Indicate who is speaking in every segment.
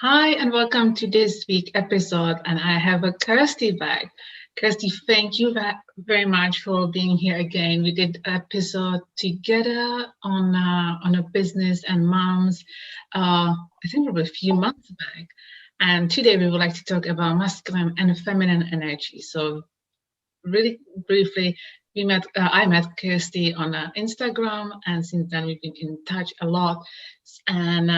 Speaker 1: Hi, and welcome to this week episode. And I have a Kirsty back. Kirsty, thank you very much for being here again. We did an episode together on a business and moms. I think probably a few months back. And today we would like to talk about masculine and feminine energy. So really briefly, I met Kirsty on Instagram, and since then we've been in touch a lot. And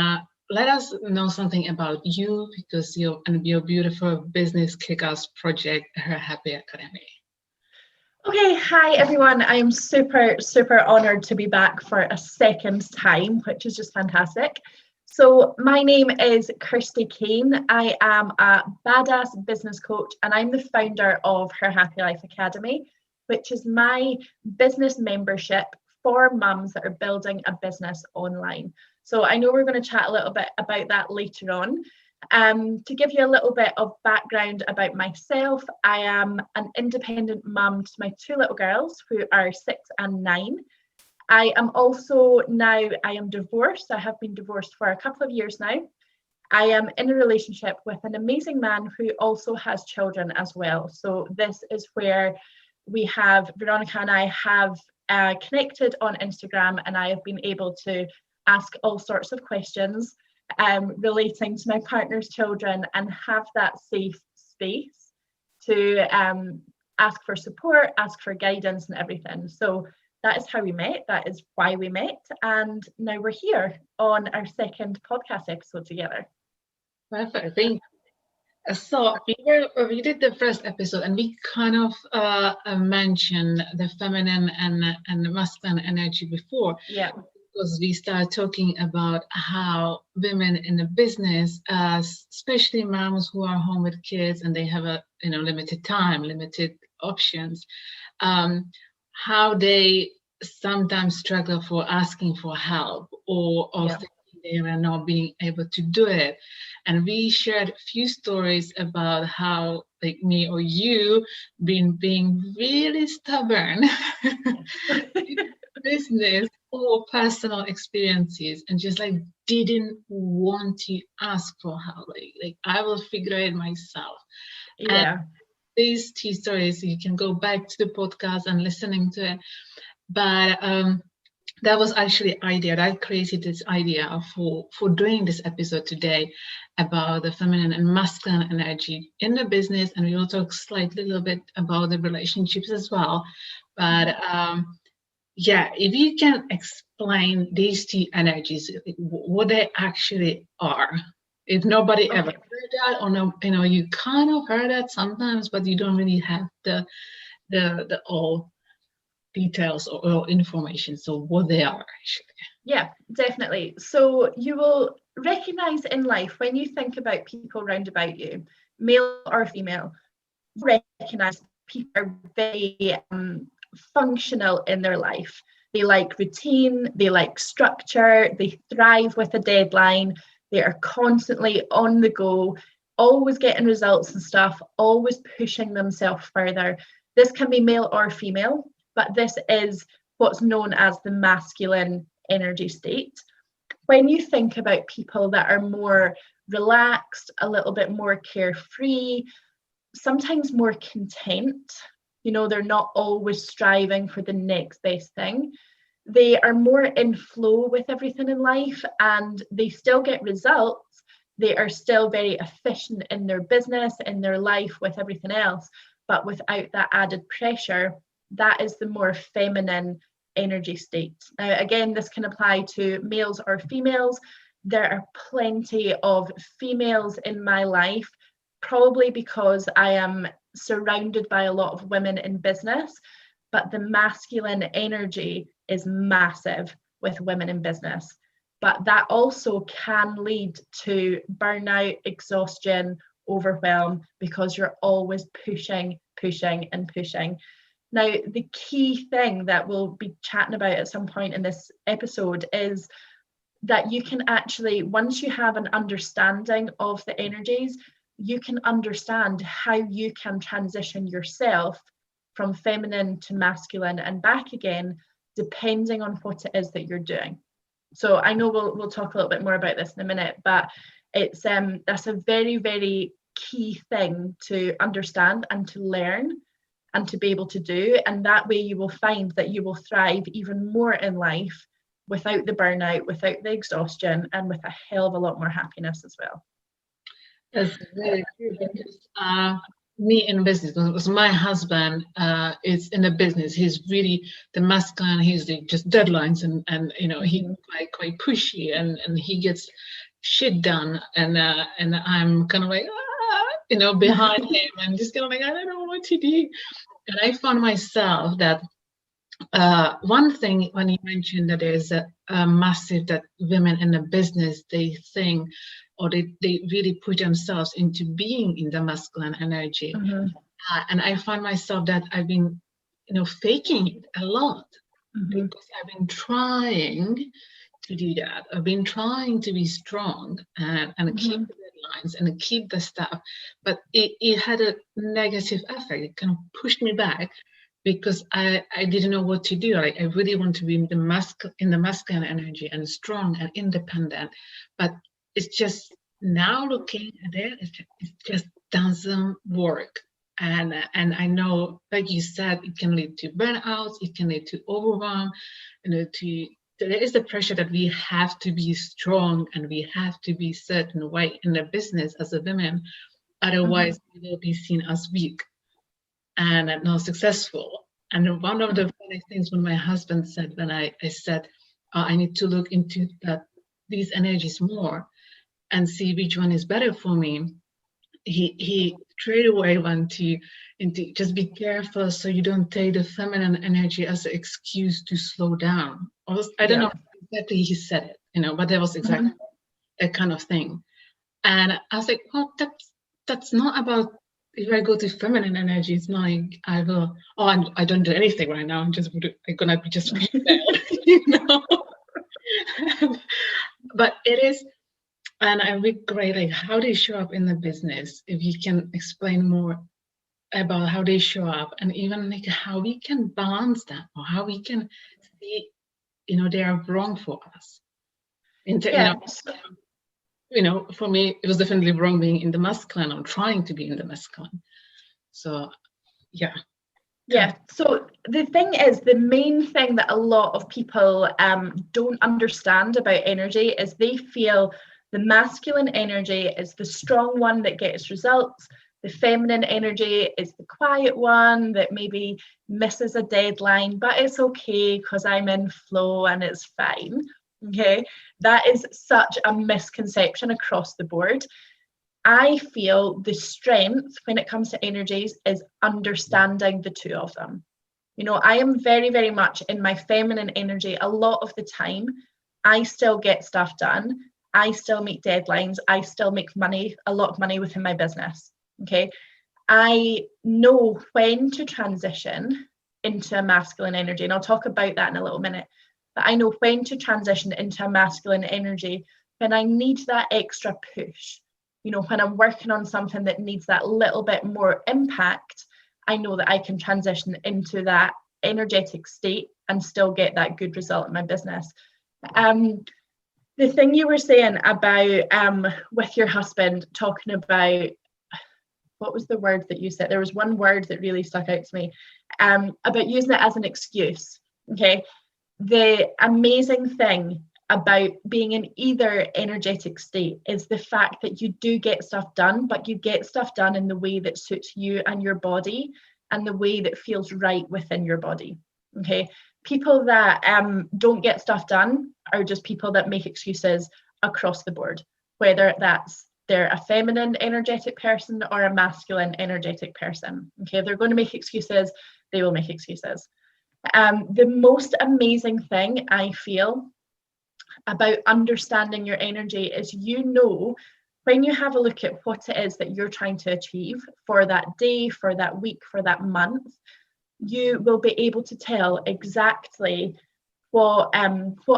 Speaker 1: let us know something about you because your beautiful business kick-ass project, Her Happy Academy.
Speaker 2: Okay, hi everyone. I am super honored to be back for a second time, which is just fantastic. So my name is Kirsty Kayn. I am a badass business coach and I'm the founder of Her Happy Life Academy, which is my business membership for mums that are building a business online. So I know we're going to chat a little bit about that later on. To give you a little bit of background about myself, I am an independent mum to my two little girls who are 6 and 9. I am divorced. I have been divorced for a couple of years now. I am in a relationship with an amazing man who also has children as well. So this is where Veronica and I have connected on Instagram, and I have been able to ask all sorts of questions relating to my partner's children and have that safe space to ask for support, ask for guidance and everything. So that is how we met. That is why we met. And now we're here on our second podcast episode together.
Speaker 1: Perfect. Thank you. So we did the first episode and we kind of mentioned the feminine and the masculine energy before.
Speaker 2: Yeah.
Speaker 1: Because we start talking about how women in the business, especially moms who are home with kids and they have a limited time, limited options, how they sometimes struggle for asking for help or thinking they are not being able to do it. And we shared a few stories about how, like me or you, being really stubborn business or personal experiences and just like didn't want to ask for help. Like I will figure it myself.
Speaker 2: Yeah.
Speaker 1: And these two stories, you can go back to the podcast and listening to it. But that was actually idea that I created this idea for doing this episode today about the feminine and masculine energy in the business, and we will talk slightly a little bit about the relationships as well. But yeah, if you can explain these two energies, what they actually are. If nobody ever heard that, or no, you kind of heard that sometimes, but you don't really have the all details or information. So what they are actually.
Speaker 2: Yeah, definitely. So you will recognize in life when you think about people round about you, male or female, recognize people are very functional in their life. They like routine, they like structure, they thrive with a deadline, they are constantly on the go, always getting results and stuff, always pushing themselves further. This can be male or female, but this is what's known as the masculine energy state. When you think about people that are more relaxed, a little bit more carefree, sometimes more content, they're not always striving for the next best thing. They are more in flow with everything in life and they still get results. They are still very efficient in their business, in their life, with everything else, but without that added pressure. That is the more feminine energy state. Now, again, this can apply to males or females. There are plenty of females in my life, probably because I am surrounded by a lot of women in business, but the masculine energy is massive with women in business. But that also can lead to burnout, exhaustion, overwhelm, because you're always pushing. Now, the key thing that we'll be chatting about at some point in this episode is that you can actually, once you have an understanding of the energies, you can understand how you can transition yourself from feminine to masculine and back again, depending on what it is that you're doing. So I know we'll talk a little bit more about this in a minute, but It's that's a very, very key thing to understand and to learn and to be able to do. And that way you will find that you will thrive even more in life without the burnout, without the exhaustion, and with a hell of a lot more happiness as well.
Speaker 1: That's very true, because me in business, because my husband is in a business. He's really the masculine. He's the just deadlines, and you know, he's quite pushy, and he gets shit done, and I'm kind of like, you know, behind him, and just kind of like, I don't know what to do. And I found myself that one thing, when you mentioned that there's a massive, that women in the business, they think, or they really put themselves into being in the masculine energy. And I find myself that I've been, you know, faking it a lot, because I've been trying to do that. I've been trying to be strong and keep the deadlines and keep the stuff, but it had a negative effect. It kind of pushed me back, because I didn't know what to do. I really want to be in the masculine energy and strong and independent, but it's just, now looking at it, it just doesn't work. And I know, like you said, it can lead to burnout, it can lead to overwhelm, you know, there is the pressure that we have to be strong and we have to be certain way in the business as a woman, otherwise we will be seen as weak and not successful. And one of the funny things when my husband said, when I said, I need to look into these energies more and see which one is better for me, he straight away went into just be careful so you don't take the feminine energy as an excuse to slow down. I don't know exactly he said it, you know, but that was exactly that kind of thing. And I was like, well, that's not about, if I go to feminine energy, it's not like I will, I don't do anything right now, I'm gonna be just you know. But it is, and I would be great, like, how they show up in the business, if you can explain more about how they show up, and even like how we can balance that, or how we can see, you know, they are wrong for us. You know, for me, it was definitely wrong being in the masculine or trying to be in the masculine. So, yeah.
Speaker 2: Yeah. So the thing is, the main thing that a lot of people don't understand about energy is they feel the masculine energy is the strong one that gets results. The feminine energy is the quiet one that maybe misses a deadline, but it's okay because I'm in flow and it's fine. Okay. That is such a misconception across the board. I feel the strength when it comes to energies is understanding the two of them. You know, I am very, very much in my feminine energy a lot of the time. I still get stuff done. I still meet deadlines. I still make money, a lot of money within my business. Okay. I know when to transition into a masculine energy, and I'll talk about that in a little minute. But I know when to transition into a masculine energy when I need that extra push. You know, when I'm working on something that needs that little bit more impact, I know that I can transition into that energetic state and still get that good result in my business. The thing you were saying about with your husband talking about, what was the word that you said? There was one word that really stuck out to me, about using it as an excuse. Okay. The amazing thing about being in either energetic state is the fact that you do get stuff done, but you get stuff done in the way that suits you and your body and the way that feels right within your body. Okay. People that don't get stuff done are just people that make excuses across the board, whether they're a feminine energetic person or a masculine energetic person. Okay. If they're going to make excuses, they will make excuses. The most amazing thing I feel about understanding your energy is, you know, when you have a look at what it is that you're trying to achieve for that day, for that week, for that month, you will be able to tell exactly what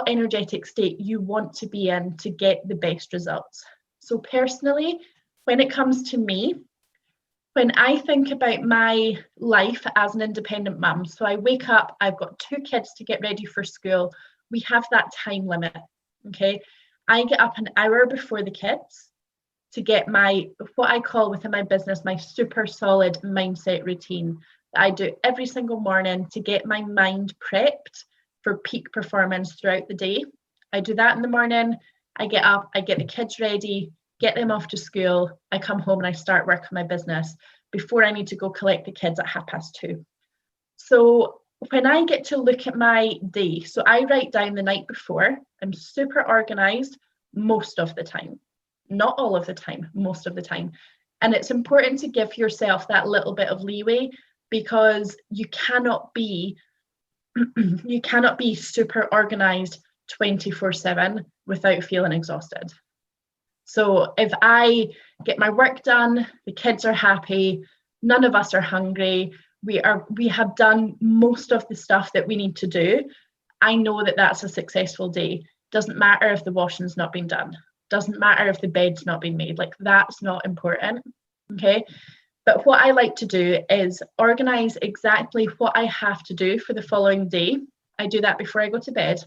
Speaker 2: energetic state you want to be in to get the best results. So personally, when it comes to me, when I think about my life as an independent mum, so I wake up, I've got 2 kids to get ready for school. We have that time limit. Okay. I get up an hour before the kids. to get what I call within my business, my super solid mindset routine that I do every single morning to get my mind prepped for peak performance throughout the day. I do that in the morning. I get up, I get the kids ready, get them off to school. I come home and I start work on my business before I need to go collect the kids at 2:30. So when I get to look at my day, so I write down the night before. I'm super organized most of the time. Not all of the time, most of the time. And it's important to give yourself that little bit of leeway, because you cannot be super organized 24/7 without feeling exhausted. So if I get my work done, the kids are happy, none of us are hungry, we have done most of the stuff that we need to do, I know that that's a successful day. Doesn't matter if the washing's not been done. Doesn't matter if the bed's not been made. Like, that's not important. Okay. But what I like to do is organize exactly what I have to do for the following day. I do that before I go to bed.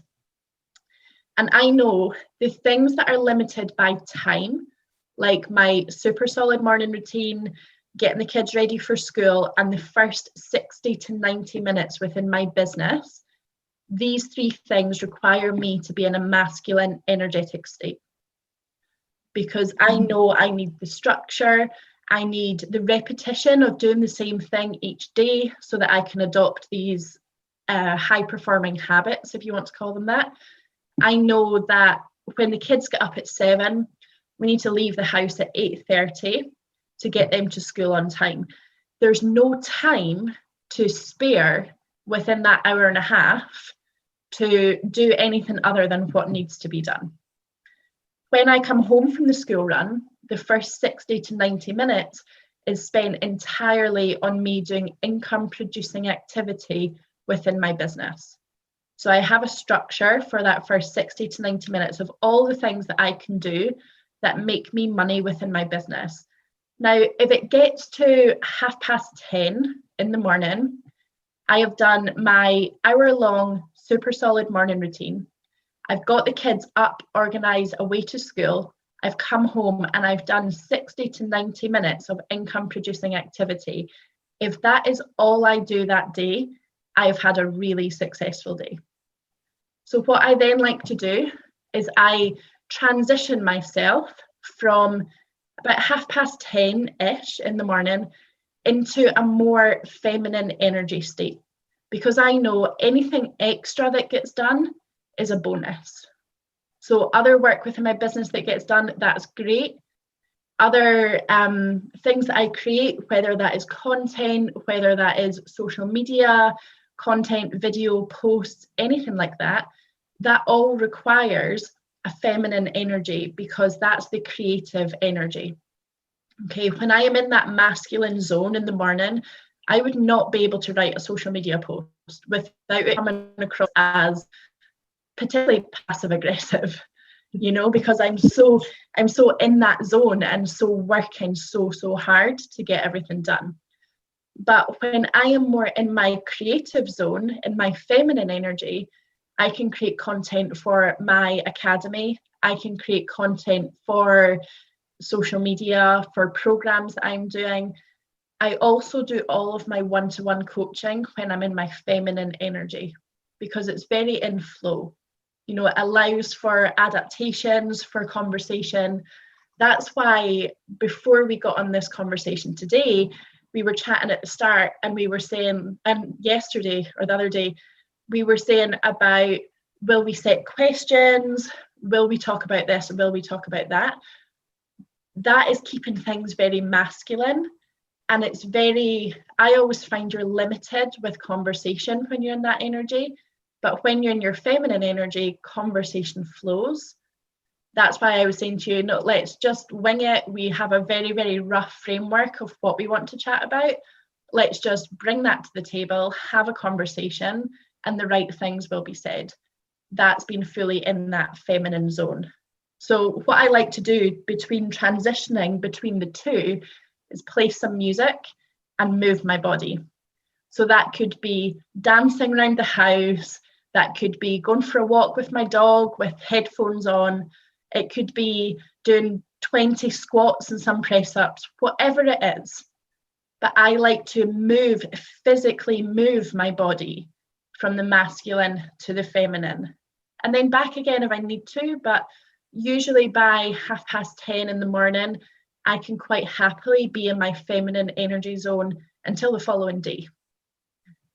Speaker 2: And I know the things that are limited by time, like my super solid morning routine, getting the kids ready for school, and the first 60 to 90 minutes within my business, these three things require me to be in a masculine, energetic state. Because I know I need the structure, I need the repetition of doing the same thing each day so that I can adopt these high-performing habits, if you want to call them that. I know that when the kids get up at 7, we need to leave the house at 8:30 to get them to school on time. There's no time to spare within that hour and a half to do anything other than what needs to be done. When I come home from the school run, the first 60 to 90 minutes is spent entirely on me doing income producing activity within my business. So I have a structure for that first 60 to 90 minutes of all the things that I can do that make me money within my business. Now, if it gets to 10:30 in the morning, I have done my hour-long super solid morning routine. I've got the kids up, organised, away to school. I've come home and I've done 60 to 90 minutes of income producing activity. If that is all I do that day, I've had a really successful day. So what I then like to do is I transition myself from about 10:30-ish in the morning into a more feminine energy state, because I know anything extra that gets done is a bonus. So other work within my business that gets done, that's great. Other things that I create, whether that is content, whether that is social media, content, video, posts, anything like that, that all requires a feminine energy, because that's the creative energy. Okay, when I am in that masculine zone in the morning, I would not be able to write a social media post without it coming across as particularly passive aggressive, you know, because I'm so in that zone and so working so hard to get everything done. But when I am more in my creative zone, in my feminine energy, I can create content for my academy. I can create content for social media, for programs that I'm doing. I also do all of my one-to-one coaching when I'm in my feminine energy, because it's very in flow. You know, it allows for adaptations, for conversation. That's why before we got on this conversation today, we were chatting at the start and we were saying, and yesterday or the other day, we were saying about, will we set questions? Will we talk about this? Or will we talk about that? That is keeping things very masculine. And it's very, I always find you're limited with conversation when you're in that energy. But when you're in your feminine energy, conversation flows. That's why I was saying to you, no, let's just wing it. We have a very, very rough framework of what we want to chat about. Let's just bring that to the table, have a conversation, and the right things will be said. That's been fully in that feminine zone. So what I like to do between transitioning between the two is play some music and move my body. So that could be dancing around the house. That could be going for a walk with my dog with headphones on. It could be doing 20 squats and some press ups, whatever it is. But I like to physically move my body from the masculine to the feminine, and then back again if I need to. But usually by 10:30 in the morning, I can quite happily be in my feminine energy zone until the following day,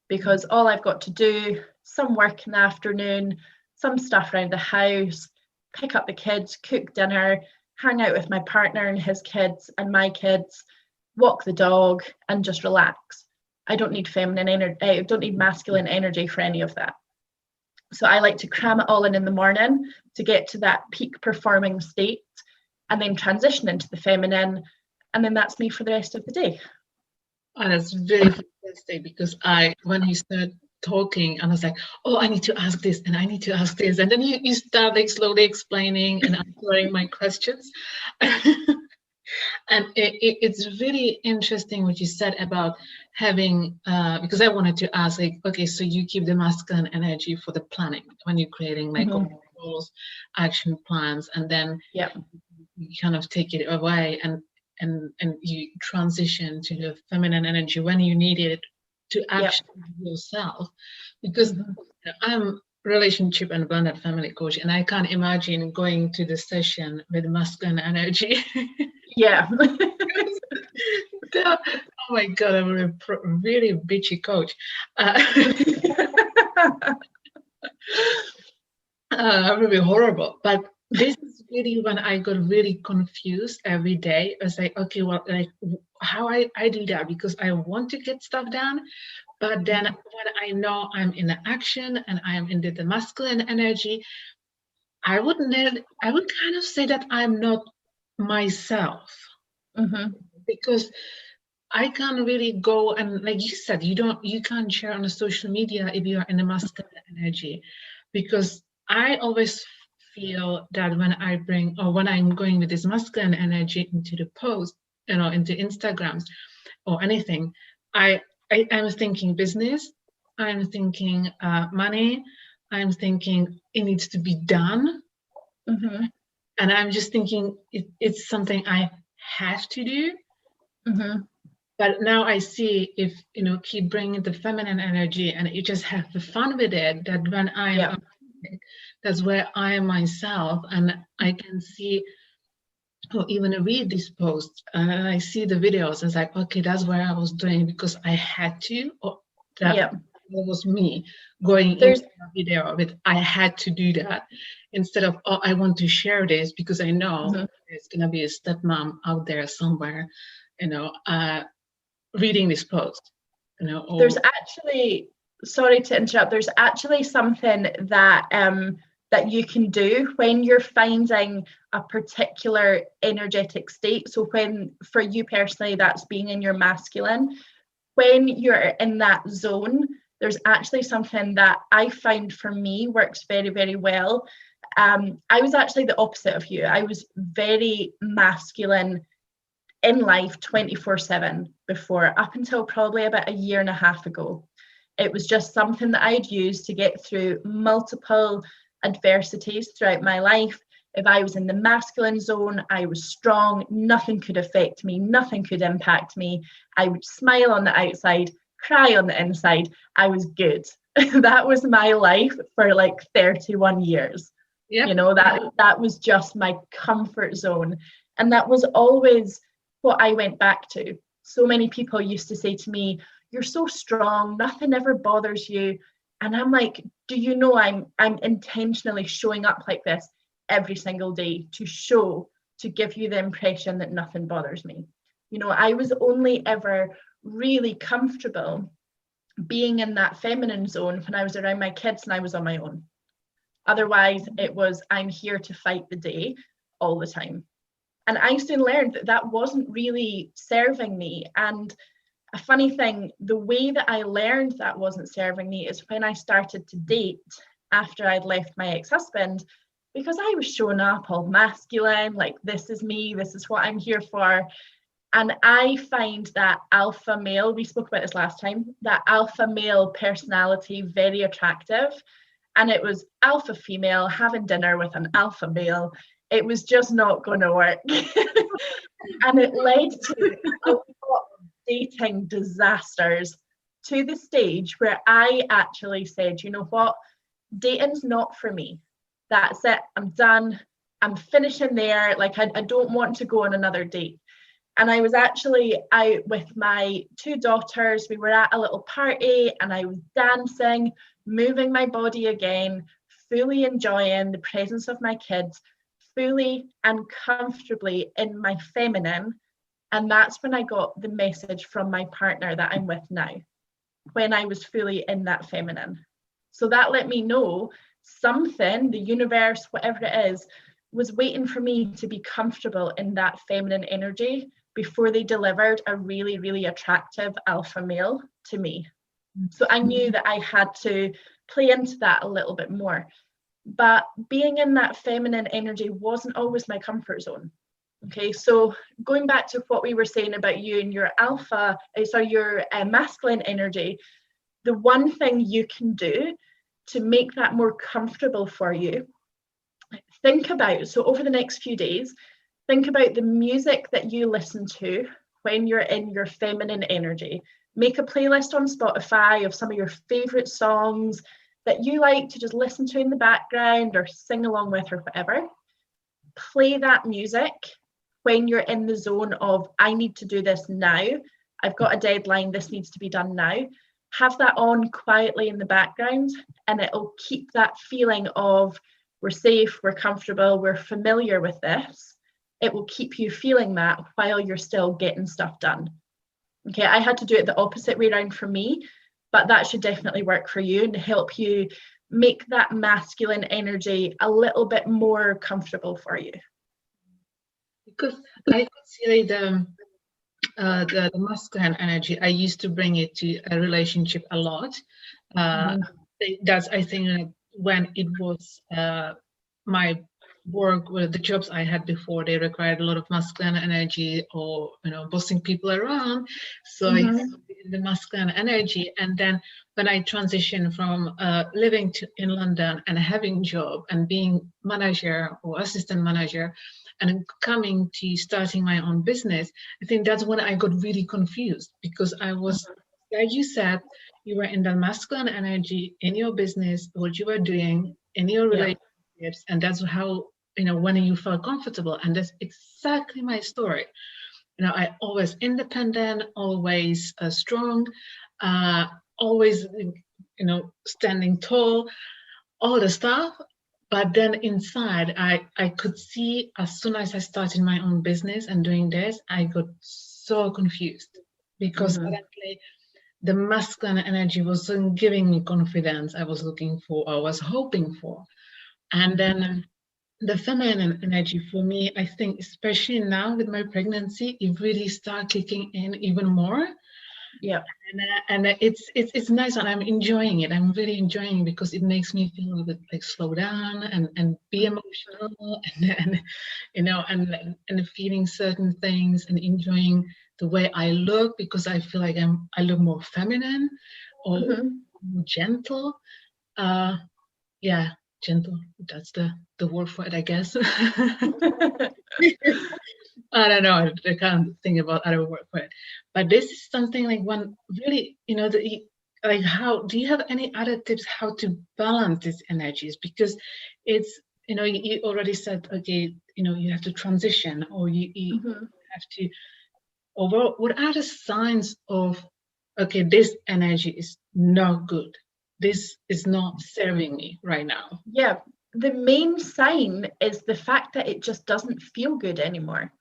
Speaker 2: because all I've got to do, some work in the afternoon, some stuff around the house, pick up the kids, cook dinner, hang out with my partner and his kids and my kids, walk the dog, and just relax. I don't need feminine energy, I don't need masculine energy for any of that. So I like to cram it all in the morning to get to that peak performing state, and then transition into the feminine, and then that's me for the rest of the day.
Speaker 1: And it's very fantastic, because when you start talking, and I was like, oh, I need to ask this and I need to ask this, and then you start like slowly explaining and answering my questions. And it's really interesting what you said about having, because I wanted to ask, like, okay, so you keep the masculine energy for the planning when you're creating like goals, action plans, and then you kind of take it away and you transition to the feminine energy when you need it to actually yourself. Because I'm relationship and blended family coach, and I can't imagine going to the session with masculine energy. Oh my god, I'm a really bitchy coach. Really horrible. But this is really when I got really confused every day. I was like, okay, well, like how I do that, because I want to get stuff done, but then when I know I'm in action and I am in the masculine energy, I would kind of say that I'm not myself. Because I can't really go, and like you said, you can't share on the social media if you are in the masculine energy, because I always feel that when I'm going with this masculine energy into the post, into Instagrams or anything, I'm thinking business, I'm thinking money, I'm thinking it needs to be done, and I'm just thinking it's something I have to do. But now I see, if keep bringing the feminine energy and you just have the fun with it, that when I'm that's where I am myself, and I can see or even read these posts and I see the videos, and it's like, okay, that's where I was doing because I had to, or that was me going into a video with I had to do that, instead of, oh, I want to share this because I know there's gonna be a stepmom out there somewhere, reading this post,
Speaker 2: There's actually, sorry to interrupt, there's actually something that that you can do when you're finding a particular energetic state. So when, for you personally, that's being in your masculine, when you're in that zone, there's actually something that I found for me works very, very well. I was actually the opposite of you. I was very masculine in life 24/7 before, up until probably about a year and a half ago. It was just something that I'd used to get through multiple adversities throughout my life. If I was in the masculine zone, I was strong, nothing could affect me, nothing could impact me. I would smile on the outside, cry on the inside. I was good. That was my life for like 31 years. That was just my comfort zone. And that was always what I went back to. So many people used to say to me, you're so strong, nothing ever bothers you. And I'm like, do you know I'm intentionally showing up like this every single day to give you the impression that nothing bothers me. I was only ever really comfortable being in that feminine zone when I was around my kids and I was on my own. Otherwise, it was, I'm here to fight the day all the time. And I soon learned that that wasn't really serving me. And a funny thing, the way that I learned that wasn't serving me is when I started to date after I'd left my ex-husband, because I was showing up all masculine, like, this is me, this is what I'm here for. And I find that alpha male, we spoke about this last time, that alpha male personality very attractive. And it was alpha female having dinner with an alpha male. it was just not going to work. And it led to a lot of dating disasters, to the stage where I actually said, you know what, dating's not for me. That's it. I'm done. I'm finishing there. Like, I don't want to go on another date. And I was actually out with my 2 daughters. We were at a little party and I was dancing, moving my body again, fully enjoying the presence of my kids, fully and comfortably in my feminine. And that's when I got the message from my partner that I'm with now, when I was fully in that feminine. So that let me know something, the universe, whatever it is, was waiting for me to be comfortable in that feminine energy before they delivered a really, really attractive alpha male to me. So I knew that I had to play into that a little bit more. But being in that feminine energy wasn't always my comfort zone. Okay, so going back to what we were saying about you and your your masculine energy, the one thing you can do to make that more comfortable for you, so over the next few days, think about the music that you listen to when you're in your feminine energy. Make a playlist on Spotify of some of your favorite songs that you like to just listen to in the background or sing along with or whatever. Play that music when you're in the zone of, I need to do this now. I've got a deadline. This needs to be done now. Have that on quietly in the background, and it'll keep that feeling of we're safe, we're comfortable, we're familiar with this. It will keep you feeling that while you're still getting stuff done. Okay, I had to do it the opposite way around for me, but that should definitely work for you and help you make that masculine energy a little bit more comfortable for you.
Speaker 1: Because I consider the masculine energy, I used to bring it to a relationship a lot. That's, I think, when it was my work, with the jobs I had before, they required a lot of masculine energy, or bossing people around. So it's the masculine energy. And then when I transitioned from living in London and having a job and being manager or assistant manager and coming to starting my own business, I think that's when I got really confused, because I was, like you said, you were in the masculine energy in your business, what you were doing in your relationships, and that's how, when you felt comfortable. And that's exactly my story. I always independent, always strong, always, standing tall, all the stuff. But then inside, I could see, as soon as I started my own business and doing this, I got so confused, because apparently the masculine energy wasn't giving me confidence I was looking for, or was hoping for. And then the feminine energy for me, I think, especially now with my pregnancy, it really started kicking in even more. Yeah. And it's nice, and I'm enjoying it. I'm really enjoying it, because it makes me feel a little bit like slow down and be emotional, and feeling certain things and enjoying the way I look, because I feel like I look more feminine or more gentle. Gentle. That's the word for it, I guess. I don't know. I can't think about other word for it. But this is something like one really, like, how do you have any other tips how to balance these energies? Because it's, you already said, okay, you have to transition, or you have to, or what are the signs of, okay, this energy is not good. This is not serving me right now.
Speaker 2: Yeah, the main sign is the fact that it just doesn't feel good anymore.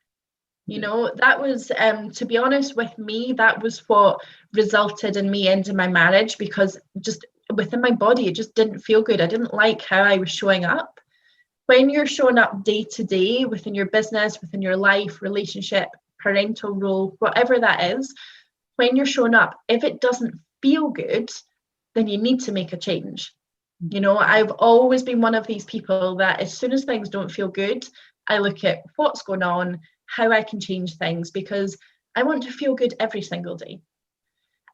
Speaker 2: That was, to be honest with me, that was what resulted in me ending my marriage, because just within my body, it just didn't feel good. I didn't like how I was showing up. When you're showing up day to day within your business, within your life, relationship, parental role, whatever that is, when you're showing up, if it doesn't feel good, then you need to make a change. I've always been one of these people that as soon as things don't feel good, I look at what's going on, how I can change things, because I want to feel good every single day.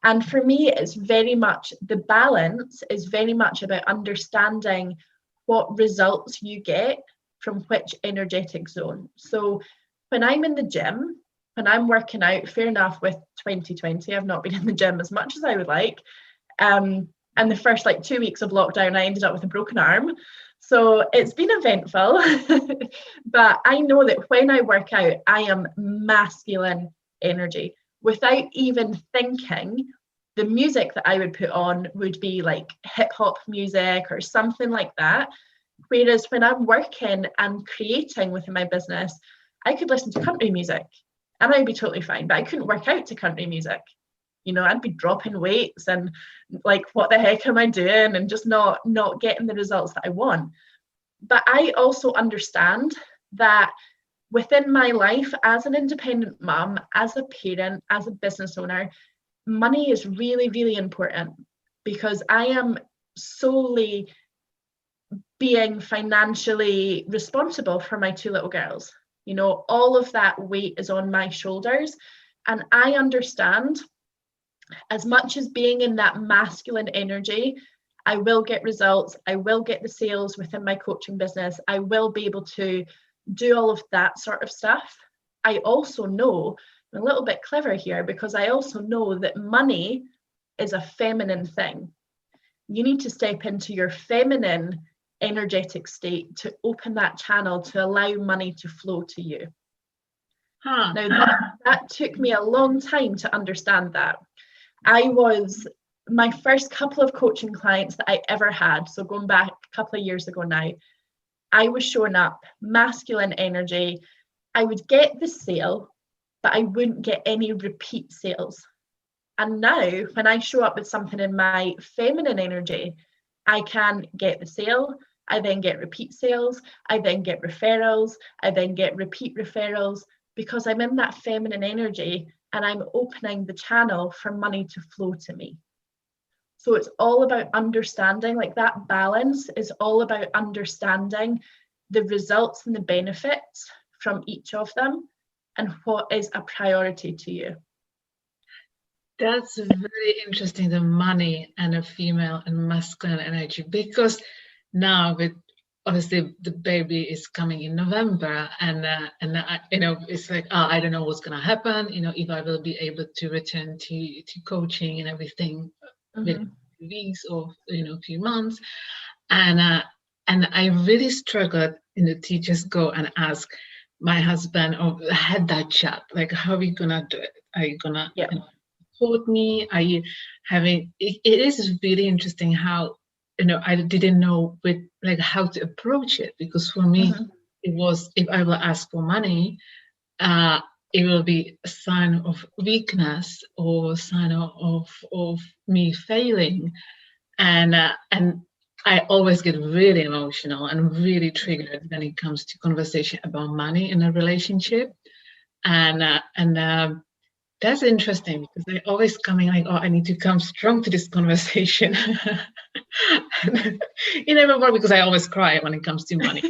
Speaker 2: And for me, it's very much, the balance is very much about understanding what results you get from which energetic zone. So when I'm in the gym, when I'm working out, fair enough, with 2020, I've not been in the gym as much as I would like. And the first 2 weeks of lockdown, I ended up with a broken arm. So it's been eventful. But I know that when I work out, I am masculine energy. Without even thinking, the music that I would put on would be hip hop music or something like that. Whereas when I'm working and creating within my business, I could listen to country music and I'd be totally fine, but I couldn't work out to country music. I'd be dropping weights and what the heck am I doing, and just not getting the results that I want. But I also understand that within my life as an independent mum, as a parent, as a business owner, money is really, really important, because I am solely being financially responsible for my 2 little girls. All of that weight is on my shoulders. And I understand, as much as being in that masculine energy, I will get results, I will get the sales within my coaching business, I will be able to do all of that sort of stuff. I also know, I'm a little bit clever here, because I also know that money is a feminine thing. You need to step into your feminine energetic state to open that channel to allow money to flow to you. Now that took me a long time to understand that. My first couple of coaching clients that I ever had, so going back a couple of years ago now, I was showing up masculine energy. I would get the sale, but I wouldn't get any repeat sales. And now when I show up with something in my feminine energy, I can get the sale, I then get repeat sales, I then get referrals, I then get repeat referrals, because I'm in that feminine energy and I'm opening the channel for money to flow to me. So it's all about understanding, that balance is all about understanding the results and the benefits from each of them and what is a priority to you.
Speaker 1: That's very interesting, the money and a female and masculine energy, because now with obviously the baby is coming in November, and it's I don't know what's going to happen, if I will be able to return to coaching and everything within weeks or a few months, and I really struggled to just go and ask my husband, or had that chat, how are we gonna do it? Are you gonna support me? Are you having it is really interesting how I didn't know how to approach it, because for me it was, if I will ask for money, it will be a sign of weakness or a sign of me failing, and I always get really emotional and really triggered when it comes to conversation about money in a relationship, and that's interesting, because they're always coming I need to come strong to this conversation. It never works, because I always cry when it comes to money.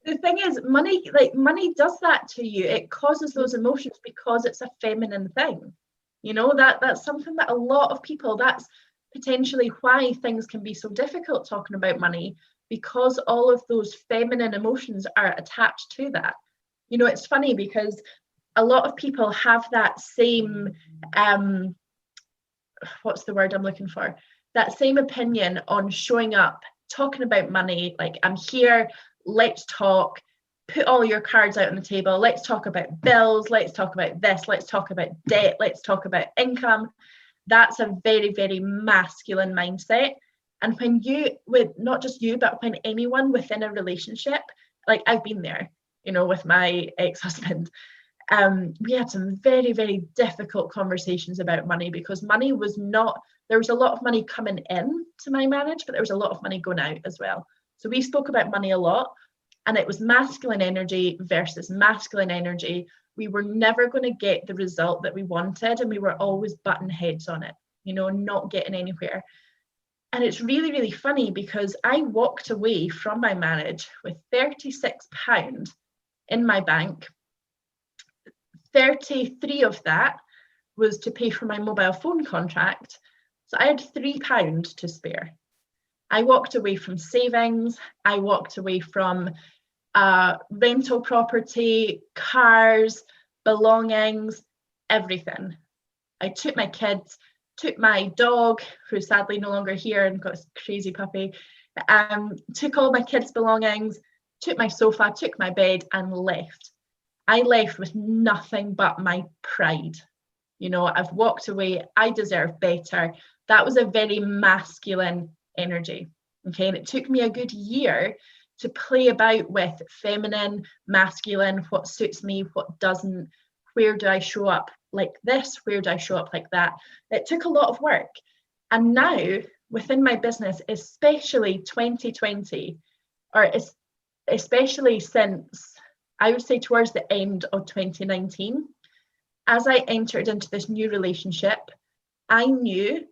Speaker 2: The thing is, money does that to you. It causes those emotions because it's a feminine thing. That's something that a lot of people, that's potentially why things can be so difficult talking about money, because all of those feminine emotions are attached to that. It's funny because a lot of people have that same what's the word I'm looking for? That same opinion on showing up, talking about money, I'm here, let's talk, put all your cards out on the table, let's talk about bills, let's talk about this, let's talk about debt, let's talk about income. That's a very, very masculine mindset. And when with not just you, but when anyone within a relationship, I've been there, with my ex-husband, we had some very, very difficult conversations about money, because money was not, there was a lot of money coming in to my marriage, but there was a lot of money going out as well. So we spoke about money a lot, and it was masculine energy versus masculine energy. We were never going to get the result that we wanted, and we were always butting heads on it, not getting anywhere. And it's really, really funny, because I walked away from my marriage with £36 in my bank. 33 of that was to pay for my mobile phone contract. So I had £3 to spare. I walked away from savings. I walked away from rental property, cars, belongings, everything. I took my kids, took my dog, who's sadly no longer here and got a crazy puppy, took all my kids' belongings, took my sofa, took my bed, and left. I left with nothing but my pride. You know, I've walked away. I deserve better. That was a very masculine energy. Okay. And it took me a good year to play about with feminine, masculine, what suits me, what doesn't, where do I show up like this, where do I show up like that. It took a lot of work. And now within my business, especially 2020, or especially since I would say towards the end of 2019, as I entered into this new relationship, I knew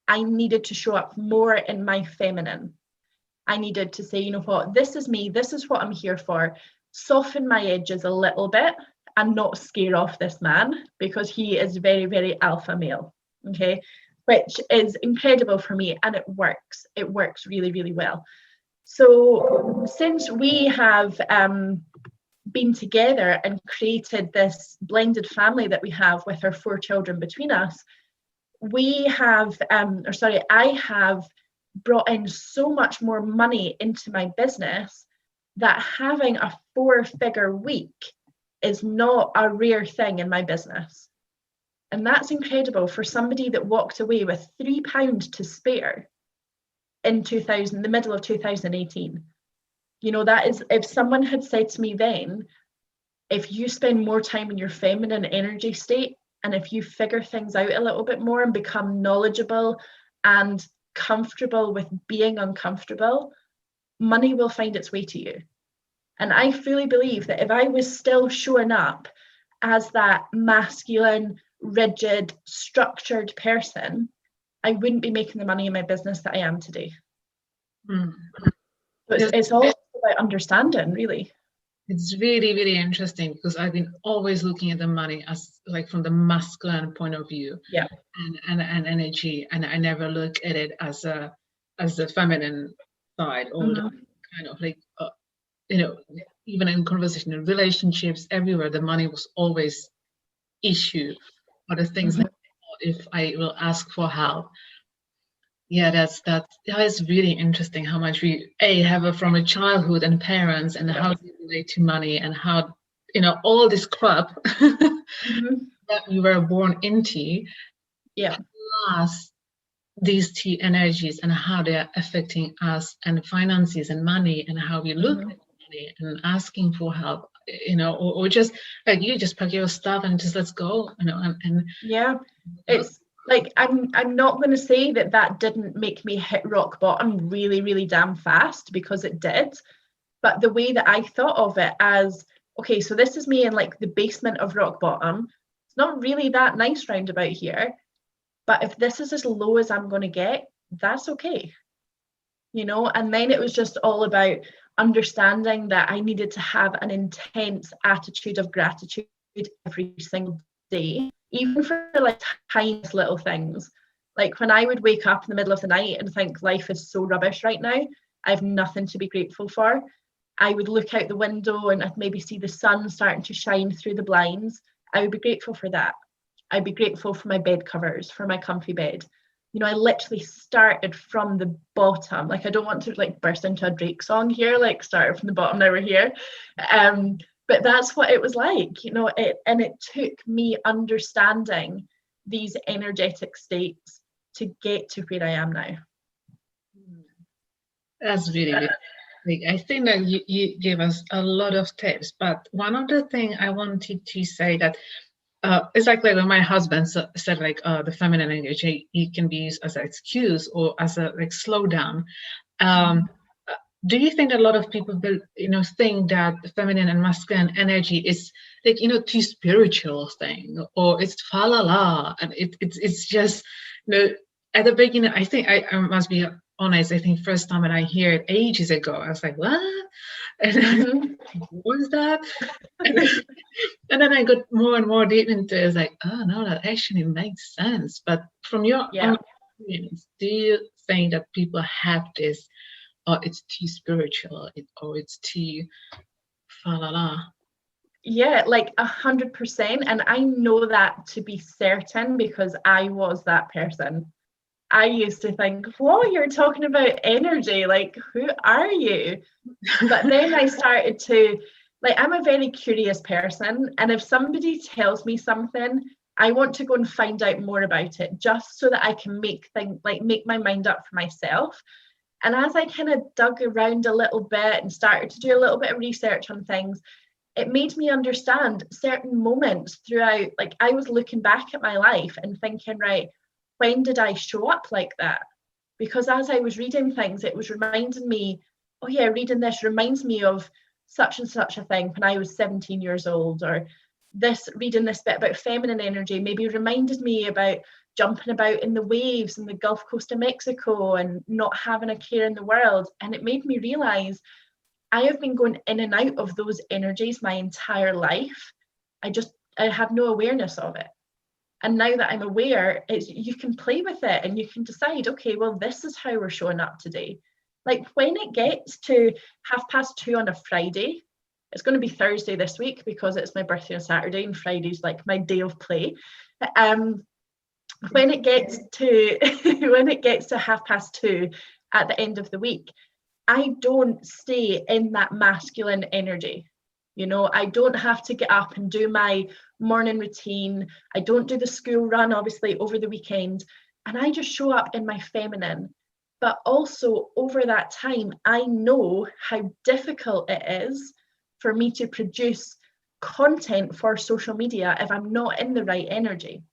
Speaker 2: I needed to show up more in my feminine. I needed to say, you know what, this is me, this is what I'm here for. Soften my edges a little bit and not scare off this man, because he is very, very alpha male, okay, which is incredible for me, and it works. It works really, really well. So since we have been together and created this blended family that we have with our 4 children between us, we have, I have brought in so much more money into my business that having a 4-figure week is not a rare thing in my business. And that's incredible for somebody that walked away with £3 to spare in the middle of 2018. You know, that is, if someone had said to me then, if you spend more time in your feminine energy state, and if you figure things out a little bit more and become knowledgeable and comfortable with being uncomfortable, money will find its way to you. And I fully believe that if I was still showing up as that masculine, rigid, structured person, I wouldn't be making the money in my business that I am today.
Speaker 1: Mm.
Speaker 2: So it's all about understanding, really.
Speaker 1: It's really, really interesting, because I've been always looking at the money as like from the masculine point of view,
Speaker 2: yeah,
Speaker 1: and energy, and I never look at it as the feminine side, or the kind of like you know, even in conversation, in relationships, everywhere, the money was always issue, or the things like, if I will ask for help. Yeah, that is really interesting, how much we have from a childhood and parents, and how we relate to money, and how, you know, all this crap that we were born into, plus these 2 energies, and how they are affecting us, and finances and money, and how we look at money and asking for help, you know, or just like you just pack your stuff and just let's go, you know, and
Speaker 2: yeah, it's like, I'm not going to say that didn't make me hit rock bottom really, really damn fast, because it did. But the way that I thought of it as, okay, so this is me in like the basement of rock bottom. It's not really that nice round about here. But if this is as low as I'm going to get, that's okay. You know, and then it was just all about understanding that I needed to have an intense attitude of gratitude every single day, even for like tiniest little things. Like when I would wake up in the middle of the night and think life is so rubbish right now, I have nothing to be grateful for, I would look out the window and I'd maybe see the sun starting to shine through the blinds. I would be grateful for that. I'd be grateful for my bed covers, for my comfy bed. You know, I literally started from the bottom. Like, I don't want to like burst into a Drake song here, like started from the bottom, now we're here. But that's what it was like, you know, it took me understanding these energetic states to get to where I am now.
Speaker 1: That's really, really, I think that you gave us a lot of tips, but one other thing I wanted to say that it's like when my husband said like the feminine energy, it can be used as an excuse or as a like slow down. Do you think that a lot of people will, you know, think that the feminine and masculine energy is like, you know, too spiritual thing, or it's fa la la, and it's just, you know, at the beginning, I think I must be honest, I think first time when I hear it ages ago, I was like, what? And what is that? And then I got more and more deep into it. It's like, oh no, that actually makes sense. But from your own experience, do you think that people have this, or it's too spiritual, or it's too fa la la?
Speaker 2: Yeah, like 100%. And I know that to be certain because I was that person. I used to think, "What, you're talking about energy? Like, who are you?" But then I started to, like, I'm a very curious person. And if somebody tells me something, I want to go and find out more about it just so that I can make my mind up for myself. And as I kind of dug around a little bit and started to do a little bit of research on things, it made me understand certain moments throughout. Like, I was looking back at my life and thinking, right, when did I show up like that? Because as I was reading things, it was reminding me, oh yeah, reading this reminds me of such and such a thing when I was 17 years old, or reading this bit about feminine energy maybe reminded me about jumping about in the waves in the Gulf Coast of Mexico and not having a care in the world. And it made me realize I have been going in and out of those energies my entire life. I had no awareness of it. And now that I'm aware, you can play with it and you can decide, okay, well, this is how we're showing up today. Like, when it gets to 2:30 on a Friday, it's going to be Thursday this week because it's my birthday on Saturday and Friday's like my day of play. When it gets to when it gets to 2:30 at the end of the week, I don't stay in that masculine energy. You know, I don't have to get up and do my morning routine. I don't do the school run, obviously, over the weekend. And I just show up in my feminine. But also, over that time, I know how difficult it is for me to produce content for social media if I'm not in the right energy.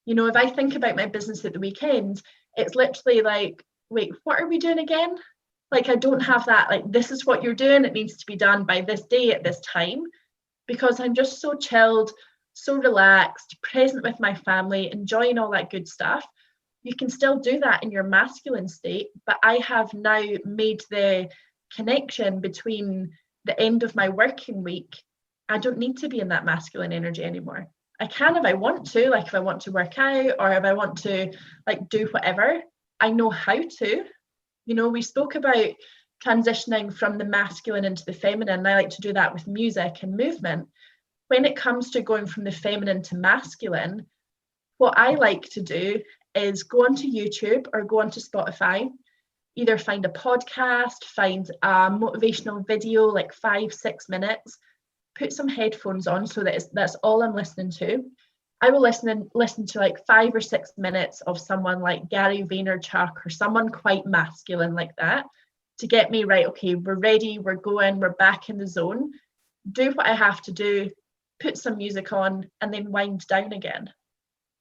Speaker 2: You know, if I think about my business at the weekend, it's literally like, wait, what are we doing again? Like, I don't have that, like, this is what you're doing, it needs to be done by this day at this time, because I'm just so chilled, so relaxed, present with my family, enjoying all that good stuff. You can still do that in your masculine state, but I have now made the connection between the end of my working week. I don't need to be in that masculine energy anymore. I can if I want to, like if I want to work out or if I want to like do whatever, I know how to. You know, we spoke about transitioning from the masculine into the feminine, and I like to do that with music and movement. When it comes to going from the feminine to masculine, what I like to do is go onto YouTube or go onto Spotify, either find a podcast, find a motivational video, like 5-6 minutes, put some headphones on so that that's all I'm listening to. I will listen to like 5 or 6 minutes of someone like Gary Vaynerchuk or someone quite masculine like that to get me right. Okay, we're ready, we're going, we're back in the zone. Do what I have to do, put some music on, and then wind down again.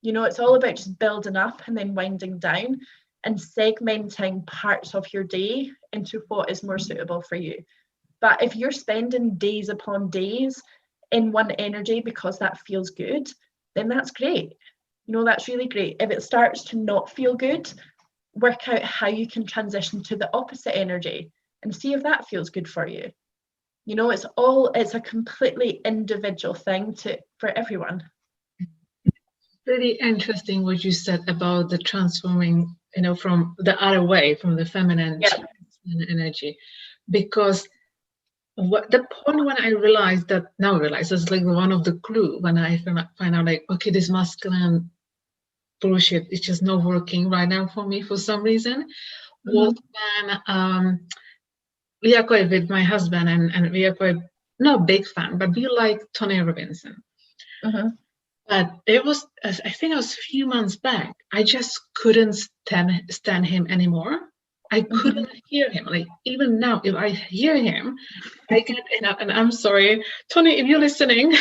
Speaker 2: You know, it's all about just building up and then winding down and segmenting parts of your day into what is more suitable for you. But if you're spending days upon days in one energy because that feels good, then that's great. You know, that's really great. If it starts to not feel good, work out how you can transition to the opposite energy and see if that feels good for you. You know, it's a completely individual thing for everyone.
Speaker 1: Really interesting what you said about the transforming, you know, from the other way, from the feminine to masculine energy, because the point when I realized that, now I realize it's like one of the clue when I find out like, okay, this masculine bullshit is just not working right now for me for some reason, was when we are quite with my husband and we are quite not big fan, but we like Tony Robinson. But it was, I think it was a few months back, I just couldn't stand him anymore. I couldn't hear him. Like, even now, if I hear him, I get, and I'm sorry, Tony, if you're listening.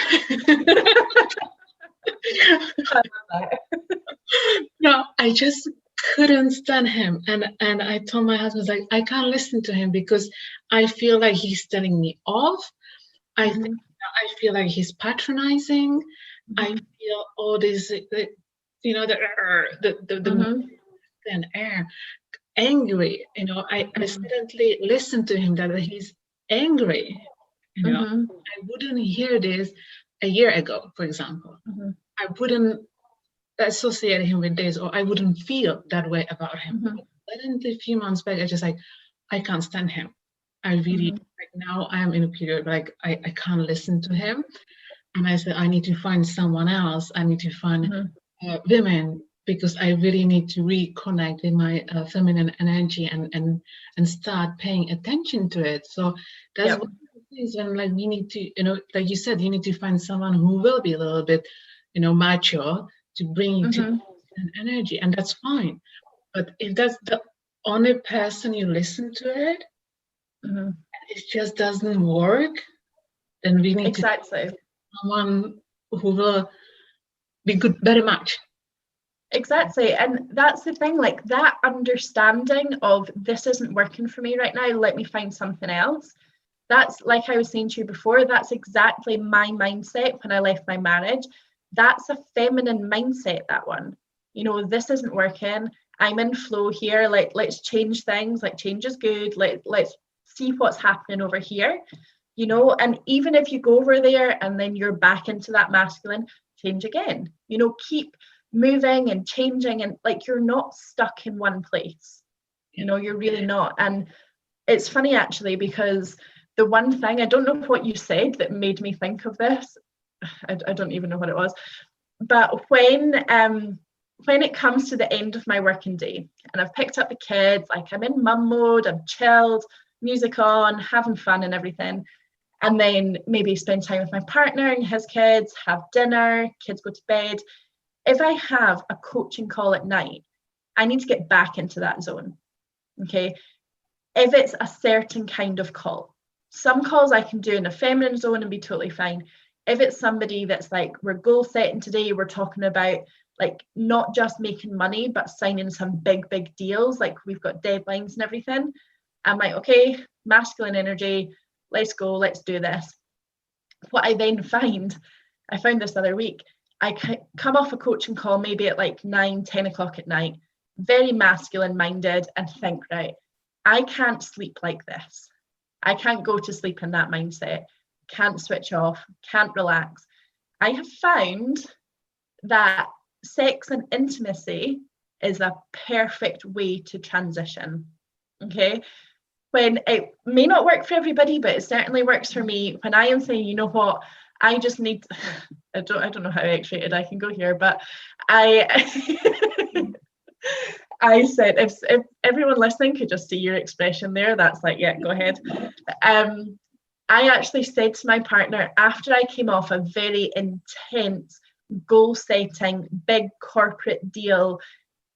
Speaker 1: No, I just couldn't stand him. And I told my husband, like, I can't listen to him because I feel like he's telling me off. I feel like he's patronizing. I feel all this, you know, the air, angry. You know, I suddenly listen to him that he's angry. You know, I wouldn't hear this a year ago, for example. I wouldn't associate him with this, or I wouldn't feel that way about him.
Speaker 2: Mm-hmm.
Speaker 1: Then a few months back, I just like, I can't stand him. I really, like, now I'm in a period like I can't listen to him. And I said, I need to find someone else. I need to find women, because I really need to reconnect with my feminine energy and start paying attention to it. So that's
Speaker 2: Yep.
Speaker 1: one of the things when, like, we need to, you know, like you said, you need to find someone who will be a little bit, you know, mature to bring you to an energy, and that's fine. But if that's the only person you listen to it, it just doesn't work, then we need to
Speaker 2: Exactly.
Speaker 1: find someone who will be good, better match.
Speaker 2: Exactly. And that's the thing, like that understanding of this isn't working for me right now, let me find something else. That's, like I was saying to you before, that's exactly my mindset when I left my marriage. That's a feminine mindset, that one. You know, this isn't working. I'm in flow here. Like, let's change things. Like, change is good. Let's see what's happening over here. You know, and even if you go over there and then you're back into that masculine, change again. You know, keep moving and changing, and like you're not stuck in one place. You know, you're really not. And it's funny actually, because the one thing, I don't know what you said that made me think of this. I don't even know what it was. But when it comes to the end of my working day and I've picked up the kids, like I'm in mum mode, I'm chilled, music on, having fun and everything. And then maybe spend time with my partner and his kids, have dinner, kids go to bed. If I have a coaching call at night, I need to get back into that zone. Okay. If it's a certain kind of call, some calls I can do in a feminine zone and be totally fine. If it's somebody that's like, we're goal setting today, we're talking about like not just making money, but signing some big deals, like we've got deadlines and everything, I'm like, okay, masculine energy, let's go, let's do this. What I then find, I found this other week, I come off a coaching call maybe at like 9-10 o'clock at night, very masculine minded, and think, right, I can't sleep like this. I can't go to sleep in that mindset, can't switch off, can't relax. I have found that sex and intimacy is a perfect way to transition. Okay. When it may not work for everybody, but it certainly works for me. When I am saying, you know what, I just need, I don't know how X-rated I can go here, but I said, if everyone listening could just see your expression there, that's like, yeah, go ahead. I actually said to my partner, after I came off a very intense goal setting, big corporate deal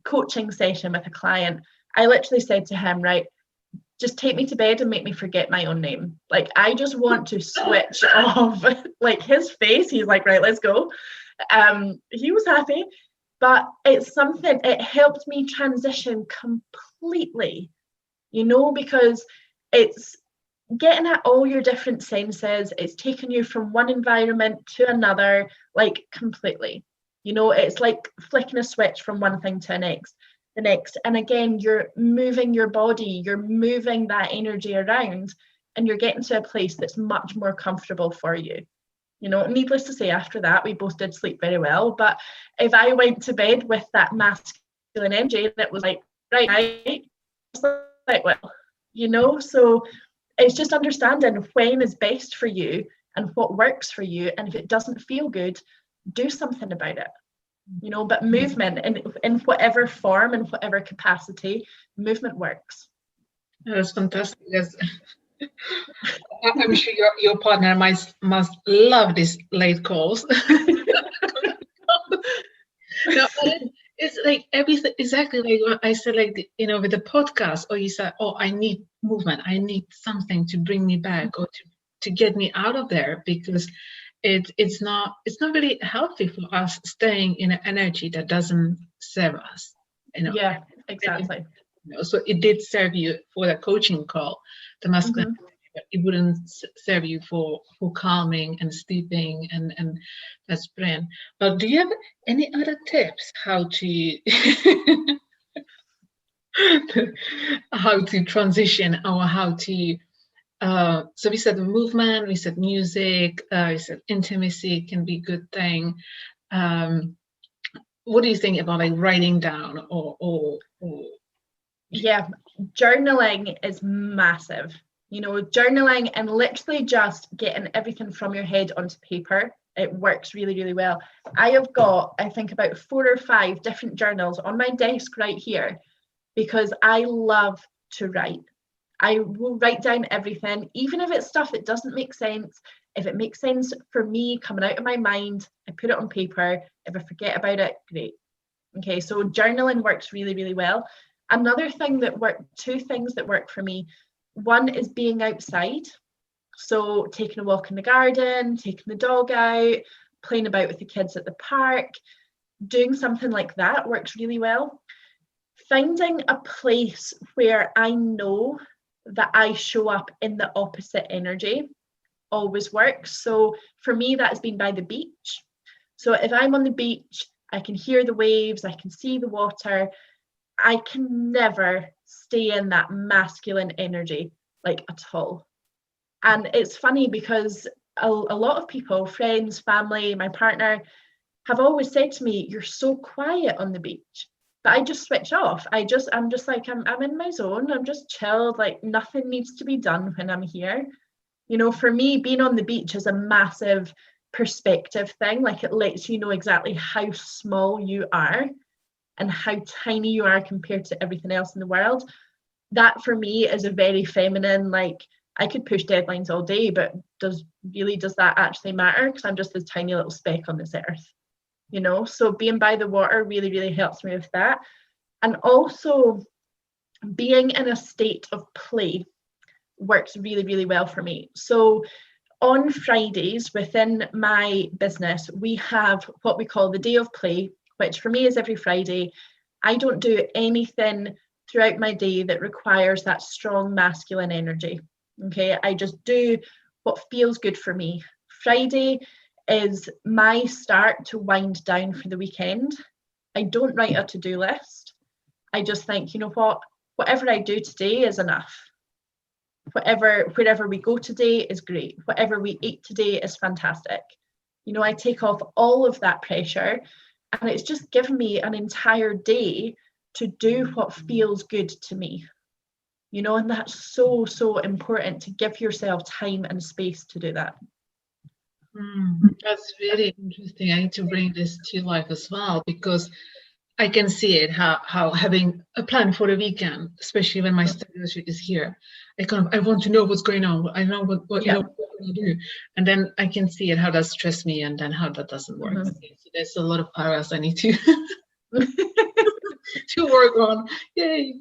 Speaker 2: coaching session with a client, I literally said to him, right, just take me to bed and make me forget my own name. Like, I just want to switch off. Like, his face, he's like, right, let's go. He was happy, but it's something, it helped me transition completely, you know, because it's getting at all your different senses. It's taking you from one environment to another, like completely, you know, it's like flicking a switch from one thing to the next. And again, you're moving your body, you're moving that energy around, and you're getting to a place that's much more comfortable for you. You know, needless to say, after that, we both did sleep very well. But if I went to bed with that masculine energy, and it was like, right, like, well, you know, so it's just understanding when is best for you and what works for you. And if it doesn't feel good, do something about it. You know, but movement in whatever form and whatever capacity, movement works.
Speaker 1: That's fantastic. I'm sure your partner must love these late calls. No, it's like everything, exactly like what I said, like, you know, with the podcast, or you said, oh, I need movement, I need something to bring me back, or to get me out of there, because it's not really healthy for us staying in an energy that doesn't serve us, you know.
Speaker 2: Yeah, exactly.
Speaker 1: You know, so it did serve you for the coaching call, the masculine, but it wouldn't serve you for calming and sleeping, and that's brilliant. But do you have any other tips how to how to transition, or how to so we said movement, we said music, we said intimacy can be a good thing. what do you think about like writing down or
Speaker 2: Yeah, journaling is massive. You know, journaling and literally just getting everything from your head onto paper, it works really, really well. I have got, I think, about 4 or 5 different journals on my desk right here because I love to write. I will write down everything, even if it's stuff that doesn't make sense. If it makes sense for me coming out of my mind, I put it on paper. If I forget about it, great. Okay, so journaling works really, really well. Another thing that work, 2 things that work for me. One is being outside. So taking a walk in the garden, taking the dog out, playing about with the kids at the park, doing something like that works really well. Finding a place where I know that I show up in the opposite energy always works. So for me, that's been by the beach. So if I'm on the beach, I can hear the waves, I can see the water. I can never stay in that masculine energy, like at all. And it's funny because a lot of people, friends, family, my partner, have always said to me, you're so quiet on the beach. But I just switch off. I'm just like, I'm in my zone. I'm just chilled. Like nothing needs to be done when I'm here. You know, for me, being on the beach is a massive perspective thing. Like it lets you know exactly how small you are and how tiny you are compared to everything else in the world. That for me is a very feminine, like I could push deadlines all day, but does that actually matter? Because I'm just this tiny little speck on this earth, you know? So being by the water really, really helps me with that. And also being in a state of play works really, really well for me. So on Fridays within my business, we have what we call the day of play, which for me is every Friday. I don't do anything throughout my day that requires that strong masculine energy. Okay, I just do what feels good for me. Friday is my start to wind down for the weekend. I don't write a to-do list. I just think, you know what, whatever I do today is enough. Wherever we go today is great. Whatever we eat today is fantastic. You know, I take off all of that pressure, and it's just given me an entire day to do what feels good to me. You know, and that's so, so important to give yourself time and space to do that.
Speaker 1: That's really interesting. I need to bring this to life as well, because I can see it, how having a plan for the weekend, especially when my study is here, I want to know what's going on. I know what you know what to do, and then I can see it how that stress me, and then how that doesn't work. So there's a lot of areas I need to to work on. Yay!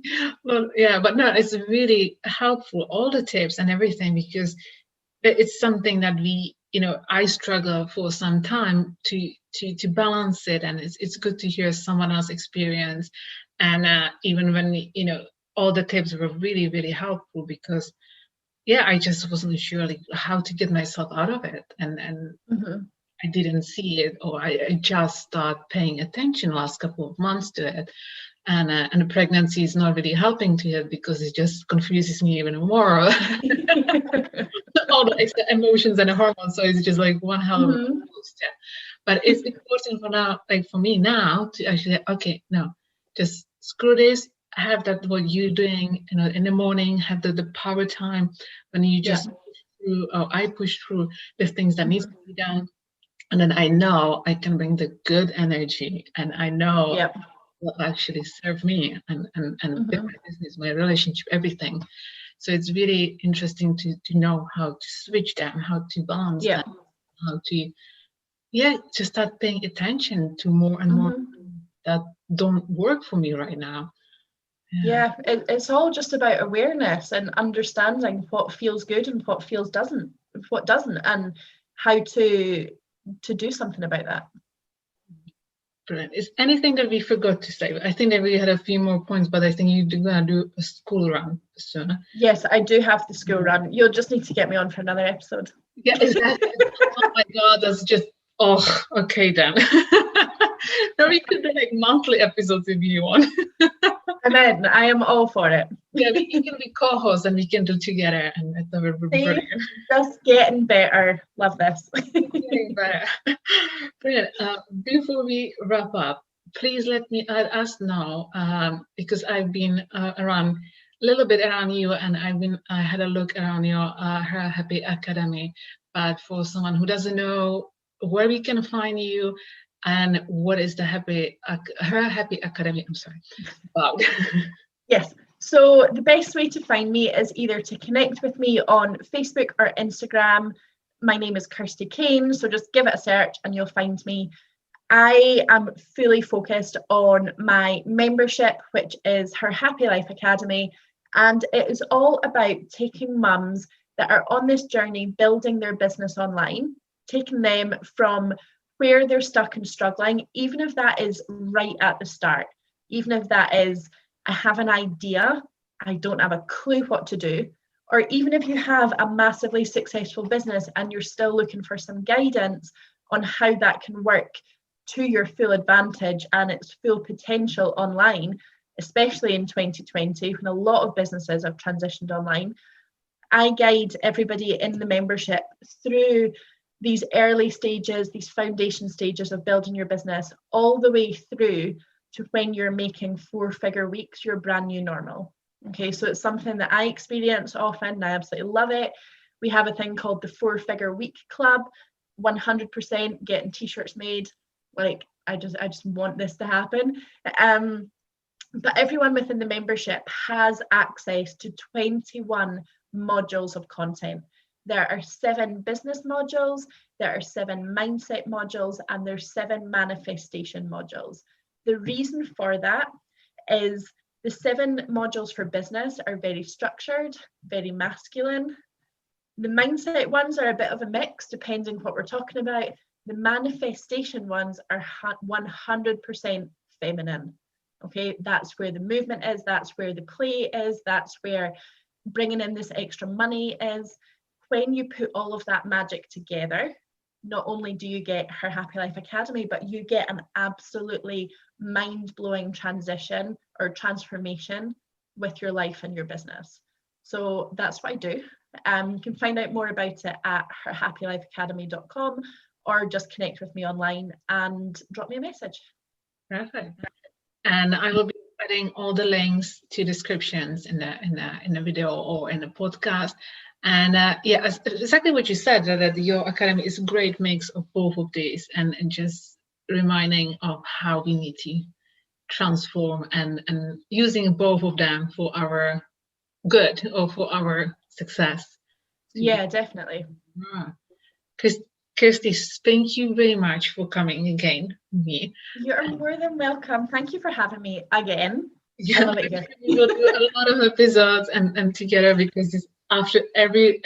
Speaker 1: Well, yeah, but no, it's really helpful, all the tips and everything, because it's something that I struggle for some time to balance it, and it's good to hear someone else's experience, and even when all the tips were really, really helpful, because I just wasn't sure like how to get myself out of it, and I didn't see it, or I just started paying attention last couple of months to it. And the pregnancy is not really helping to it, because it just confuses me even more. All the extra emotions and the hormones, so it's just like one hell of a step. But it's important for now, like for me now, to actually okay, no, just screw this. Have that what you're doing, in the morning. Have the power time when you just push through, or I push through the things that needs to be done, and then I know I can bring the good energy, and I know will actually serve me and my business, my relationship, everything. So it's really interesting to know how to switch that, how to balance that, how to just start paying attention to more and more that don't work for me right now.
Speaker 2: It's all just about awareness and understanding what feels good and what doesn't, and how to do something about that.
Speaker 1: Brilliant. Is anything that we forgot to say? I think that we had a few more points, but I think you're gonna do a school run soon.
Speaker 2: Yes, I do have the school run. You'll just need to get me on for another episode.
Speaker 1: Yeah, exactly. Oh my God, that's just okay then. Now we could do like monthly episodes if you want.
Speaker 2: And then I am all for it.
Speaker 1: Yeah, we can be co-hosts and we can do together, and that would be brilliant.
Speaker 2: Just getting better. Love this.
Speaker 1: Getting better. Brilliant. Before we wrap up, please let us know, because I've been around a little bit around you, and I had a look around your Her Happy Academy. But for someone who doesn't know where we can find you and what is the Her Happy Academy, I'm sorry, about.
Speaker 2: Yes. So the best way to find me is either to connect with me on Facebook or Instagram. My name is Kirsty Kayn, so just give it a search and you'll find me. I am fully focused on my membership, which is Her Happy Life Academy, and it is all about taking mums that are on this journey building their business online, taking them from where they're stuck and struggling, even if that is right at the start, even if that is, I have an idea, I don't have a clue what to do, or even if you have a massively successful business and you're still looking for some guidance on how that can work to your full advantage and its full potential online, especially in 2020 when a lot of businesses have transitioned online. I guide everybody in the membership through these early stages, these foundation stages of building your business, all the way through to when you're making 4-figure weeks, your brand new normal. Okay, so it's something that I experience often and I absolutely love it. We have a thing called the 4-figure week club, 100% getting t-shirts made. Like, I just want this to happen. But everyone within the membership has access to 21 modules of content. There are 7 business modules, there are 7 mindset modules, and there's 7 manifestation modules. The reason for that is the 7 modules for business are very structured, very masculine. The mindset ones are a bit of a mix depending what we're talking about. The manifestation ones are 100% feminine. Okay, that's where the movement is, that's where the play is, that's where bringing in this extra money is. When you put all of that magic together, not only do you get Her Happy Life Academy, but you get an absolutely mind-blowing transition or transformation with your life and your business. So that's what I do. You can find out more about it at herhappylifeacademy.com or just connect with me online and drop me a message.
Speaker 1: Perfect. And I will be adding all the links to descriptions in the video or in the podcast. And yeah, exactly what you said, that your academy is a great mix of both of these, and just reminding of how we need to transform and using both of them for our good or for our success.
Speaker 2: Yeah, definitely.
Speaker 1: Kirsty, thank you very much for coming again. Me.
Speaker 2: You're more than welcome. Thank you for having me again.
Speaker 1: Yeah,
Speaker 2: I love it here.
Speaker 1: We'll do a lot of episodes and together, because it's after every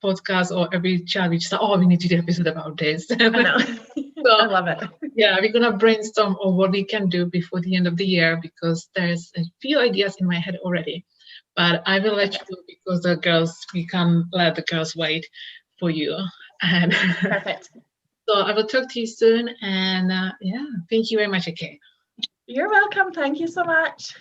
Speaker 1: podcast or every chat, we just say, oh, we need to do an episode about this.
Speaker 2: I know.
Speaker 1: So,
Speaker 2: I love it.
Speaker 1: Yeah, we're gonna brainstorm on what we can do before the end of the year, because there's a few ideas in my head already. But I will let you know, because we can't let the girls wait for you. And
Speaker 2: perfect.
Speaker 1: So I will talk to you soon. And yeah, thank you very much again.
Speaker 2: You're welcome. Thank you so much.